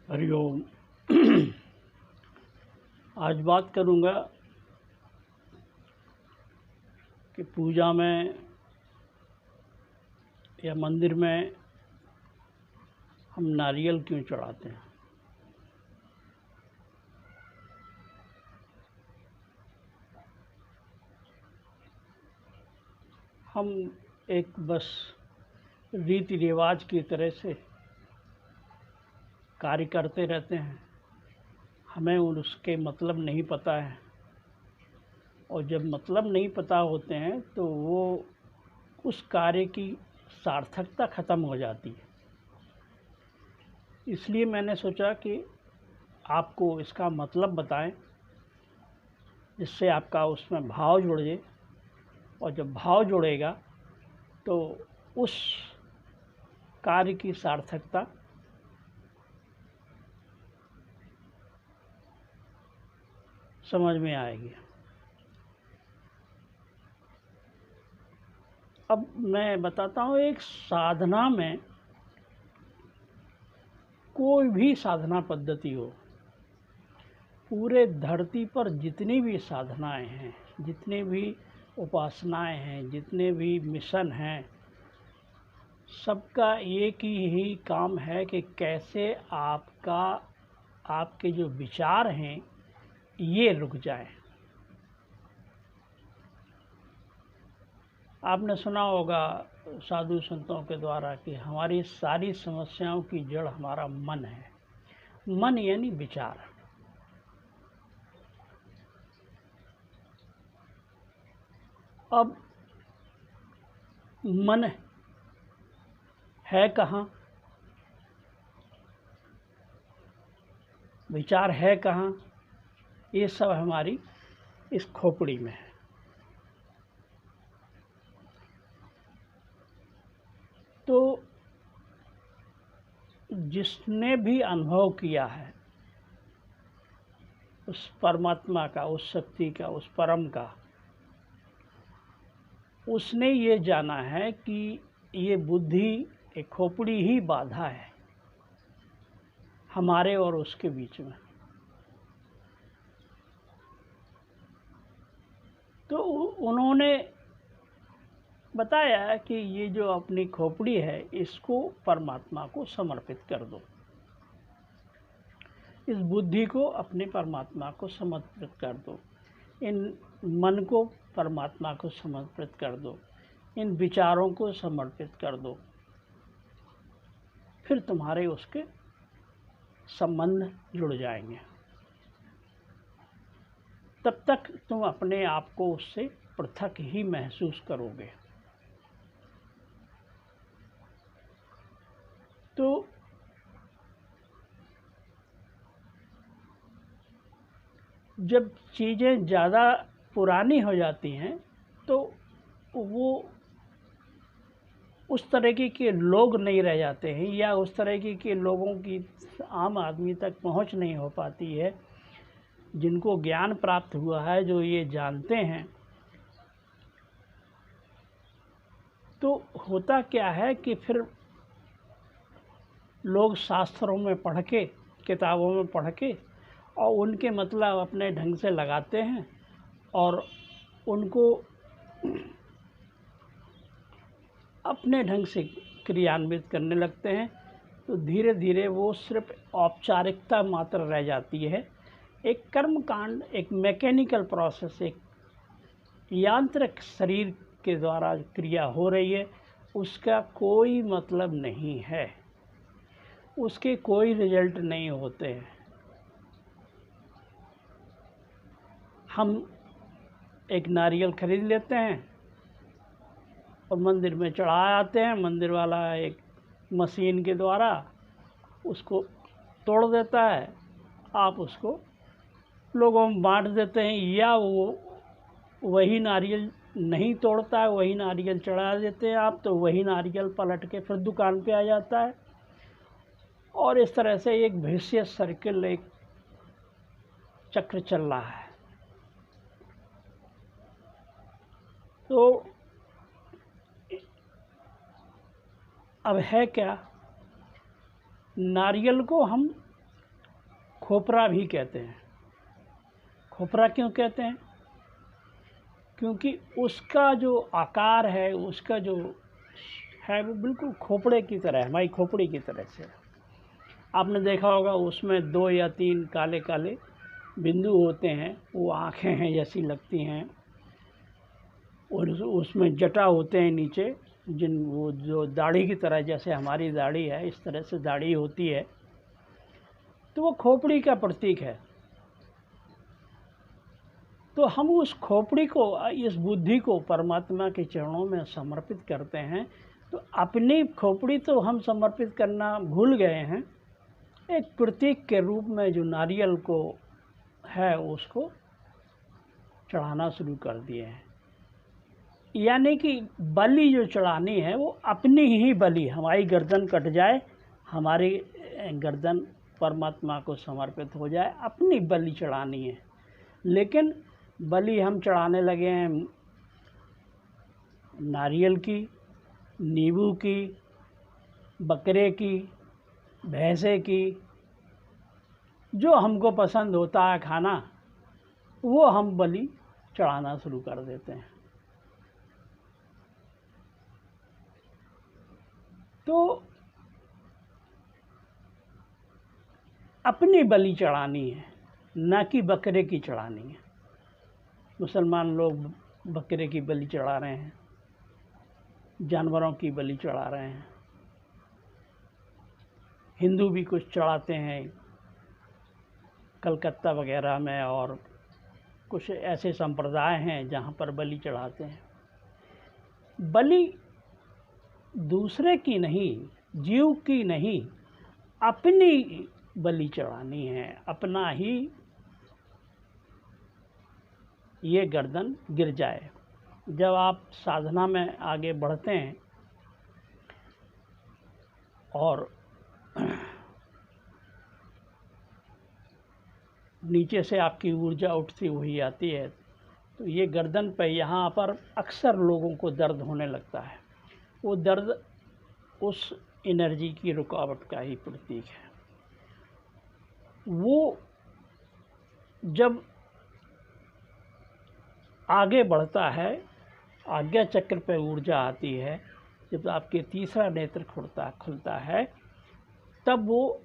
हरिओम। आज बात करूँगा कि पूजा में या मंदिर में हम नारियल क्यों चढ़ाते हैं। हम एक बस रीति रिवाज की तरह से कार्य करते रहते हैं, हमें उसके मतलब नहीं पता है, और जब मतलब नहीं पता होते हैं तो वो उस कार्य की सार्थकता ख़त्म हो जाती है। इसलिए मैंने सोचा कि आपको इसका मतलब बताएं, जिससे आपका उसमें भाव जुड़ जाए, और जब भाव जुड़ेगा तो उस कार्य की सार्थकता समझ में आएगी। अब मैं बताता हूँ, एक साधना में कोई भी साधना पद्धति हो, पूरे धरती पर जितनी भी साधनाएं हैं, जितनी भी उपासनाएं हैं, जितने भी मिशन हैं, सबका एक ही काम है कि कैसे आपके जो विचार हैं ये रुक जाएं। आपने सुना होगा साधु संतों के द्वारा कि हमारी सारी समस्याओं की जड़ हमारा मन है। मन यानी विचार। अब मन है कहाँ, विचार है कहाँ, ये सब हमारी इस खोपड़ी में है। तो जिसने भी अनुभव किया है उस परमात्मा का, उस शक्ति का, उस परम का, उसने ये जाना है कि ये बुद्धि, एक खोपड़ी ही बाधा है हमारे और उसके बीच में। तो उन्होंने बताया कि ये जो अपनी खोपड़ी है इसको परमात्मा को समर्पित कर दो, इस बुद्धि को अपने परमात्मा को समर्पित कर दो, इन मन को परमात्मा को समर्पित कर दो, इन विचारों को समर्पित कर दो, फिर तुम्हारे उसके संबंध जुड़ जाएंगे। तब तक तुम अपने आप को उससे पृथक ही महसूस करोगे। तो जब चीज़ें ज़्यादा पुरानी हो जाती हैं तो वो उस तरीके के लोग नहीं रह जाते हैं, या उस तरीके के लोगों की आम आदमी तक पहुंच नहीं हो पाती है, जिनको ज्ञान प्राप्त हुआ है, जो ये जानते हैं। तो होता क्या है कि फिर लोग शास्त्रों में पढ़ के, किताबों में पढ़ के, और उनके मतलब अपने ढंग से लगाते हैं और उनको अपने ढंग से क्रियान्वित करने लगते हैं। तो धीरे धीरे वो सिर्फ औपचारिकता मात्र रह जाती है, एक कर्म कांड, एक मैकेनिकल प्रोसेस, एक यांत्रिक शरीर के द्वारा क्रिया हो रही है, उसका कोई मतलब नहीं है, उसके कोई रिजल्ट नहीं होते हैं। हम एक नारियल खरीद लेते हैं और मंदिर में चढ़ा आते हैं, मंदिर वाला एक मशीन के द्वारा उसको तोड़ देता है, आप उसको लोगों में बांट देते हैं, या वो वही नारियल नहीं तोड़ता है, वही नारियल चढ़ा देते हैं आप, तो वही नारियल पलट के फिर दुकान पे आ जाता है, और इस तरह से एक विशियस सर्किल, एक चक्र चल रहा है। तो अब है क्या, नारियल को हम खोपरा भी कहते हैं। खोपरा क्यों कहते हैं? क्योंकि उसका जो आकार है, उसका जो है, वो बिल्कुल खोपड़े की तरह है, हमारी खोपड़ी की तरह से। आपने देखा होगा उसमें 2 या 3 काले काले बिंदु होते हैं, वो आँखें हैं जैसी लगती हैं, और उसमें जटा होते हैं नीचे, वो जो दाढ़ी की तरह, जैसे हमारी दाढ़ी है इस तरह से दाढ़ी होती है, तो वो खोपड़ी का प्रतीक है। तो हम उस खोपड़ी को, इस बुद्धि को परमात्मा के चरणों में समर्पित करते हैं। तो अपनी खोपड़ी तो हम समर्पित करना भूल गए हैं, एक प्रतीक के रूप में जो नारियल को है उसको चढ़ाना शुरू कर दिए हैं। यानी कि बलि जो चढ़ानी है वो अपनी ही बलि, हमारी गर्दन कट जाए, हमारी गर्दन परमात्मा को समर्पित हो जाए, अपनी बलि चढ़ानी है। लेकिन बलि हम चढ़ाने लगे हैं नारियल की, नींबू की, बकरे की, भैंसे की, जो हमको पसंद होता है खाना, वो हम बलि चढ़ाना शुरू कर देते हैं। तो अपनी बलि चढ़ानी है, ना कि बकरे की चढ़ानी है। मुसलमान लोग बकरे की बलि चढ़ा रहे हैं, जानवरों की बलि चढ़ा रहे हैं। हिंदू भी कुछ चढ़ाते हैं कलकत्ता वगैरह में, और कुछ ऐसे संप्रदाय हैं जहाँ पर बलि चढ़ाते हैं। बलि दूसरे की नहीं, जीव की नहीं, अपनी बलि चढ़ानी है, अपना ही ये गर्दन गिर जाए। जब आप साधना में आगे बढ़ते हैं और नीचे से आपकी ऊर्जा उठती हुई आती है, तो ये गर्दन पे यहाँ पर अक्सर लोगों को दर्द होने लगता है। वो दर्द उस एनर्जी की रुकावट का ही प्रतीक है। वो जब आगे बढ़ता है, आज्ञा चक्र पे ऊर्जा आती है, जब आपके तीसरा नेत्र खुलता है, तब वो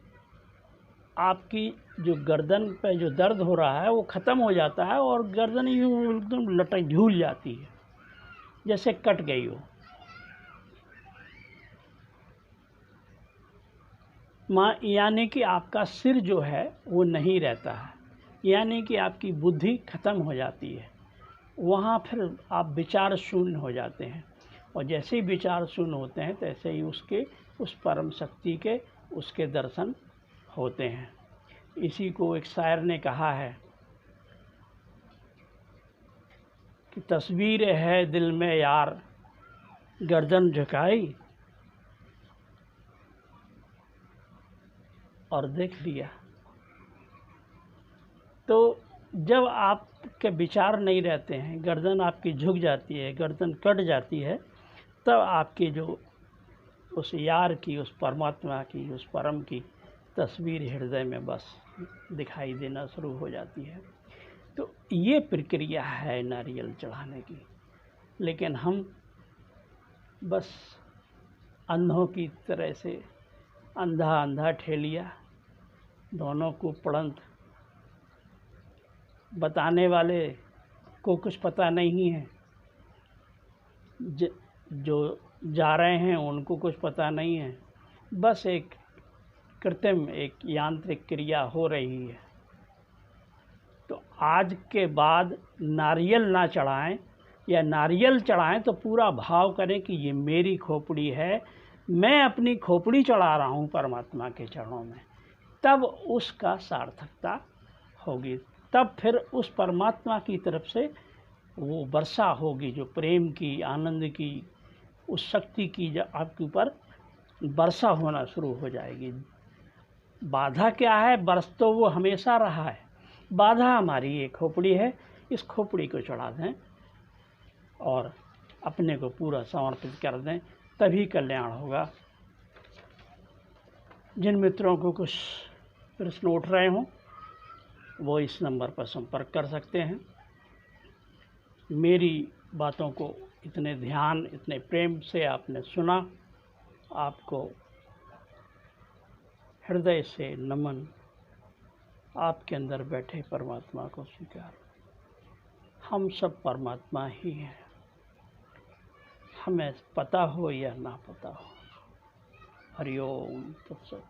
आपकी जो गर्दन पे जो दर्द हो रहा है वो ख़त्म हो जाता है, और गर्दन यूँ एकदम लटक झूल जाती है, जैसे कट गई हो। यानी कि आपका सिर जो है वो नहीं रहता है, यानी कि आपकी बुद्धि ख़त्म हो जाती है। वहाँ फिर आप विचार शून्य हो जाते हैं, और जैसे ही विचार शून्य होते हैं तैसे ही उसके उस परम शक्ति के उसके दर्शन होते हैं। इसी को एक शायर ने कहा है कि तस्वीर है दिल में यार, गर्दन झुकाई और देख लिया। तो जब आपके विचार नहीं रहते हैं, गर्दन आपकी झुक जाती है, गर्दन कट जाती है, तब आपकी जो उस यार की, उस परमात्मा की, उस परम की तस्वीर हृदय में बस दिखाई देना शुरू हो जाती है। तो ये प्रक्रिया है नारियल चढ़ाने की। लेकिन हम बस अंधों की तरह से अंधा अंधा ठेलिया, दोनों को पड़ंत, बताने वाले को कुछ पता नहीं है, जो जा रहे हैं उनको कुछ पता नहीं है। बस एक कृत्रिम, एक यांत्रिक क्रिया हो रही है। तो आज के बाद नारियल ना चढ़ाएं, या नारियल चढ़ाएं तो पूरा भाव करें कि ये मेरी खोपड़ी है, मैं अपनी खोपड़ी चढ़ा रहा हूँ परमात्मा के चरणों में। तब उसका सार्थकता होगी, तब फिर उस परमात्मा की तरफ से वो वर्षा होगी, जो प्रेम की, आनंद की, उस शक्ति की जो आपके ऊपर वर्षा होना शुरू हो जाएगी। बाधा क्या है? बरस तो वो हमेशा रहा है, बाधा हमारी ये खोपड़ी है। इस खोपड़ी को चढ़ा दें और अपने को पूरा समर्पित कर दें, तभी कल्याण होगा। जिन मित्रों को कुछ प्रश्न उठ रहे हों वो इस नंबर पर संपर्क कर सकते हैं। मेरी बातों को इतने ध्यान, इतने प्रेम से आपने सुना, आपको हृदय से नमन। आपके अंदर बैठे परमात्मा को स्वीकार। हम सब परमात्मा ही हैं, हमें पता हो या ना पता हो। हरि ओम तत्सत।